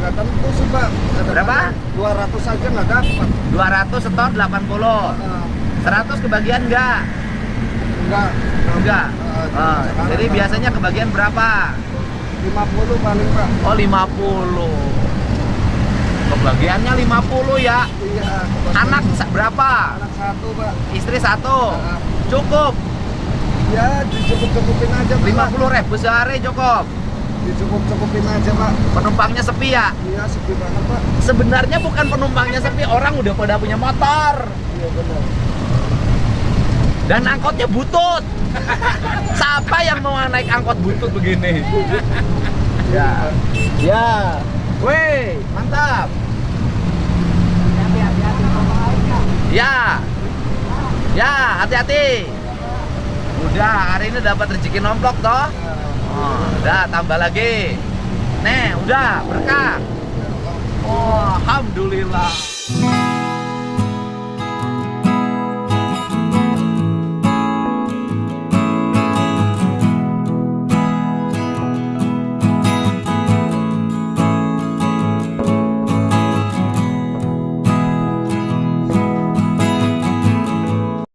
nggak tentu sih Pak. Berapa? 200 aja nggak dapat. 200 setor 80. 100 kebagian enggak? Enggak. Enggak. Oh, Jadi biasanya kebagian berapa? 50 paling Pak. Oh 50. Kebagiannya 50 ya. Iya. Anak berapa? Anak satu Pak. Istri satu. Cukup. Ya dicukup-cukupin aja Pak. 50.000 sehari cukup. Dicukup-cukupin aja Pak. Penumpangnya sepi ya? Iya sepi banget Pak. Sebenarnya bukan penumpangnya sepi, orang udah pada punya motor. Iya benar. Dan angkotnya butut. Siapa yang mau naik angkot butut begini? Ya. Ya. Weh, mantap. Ya. Ya, hati-hati. Udah, hari ini dapat rezeki nomplok toh. Oh, udah tambah lagi. Nih, udah berkah. Oh, alhamdulillah.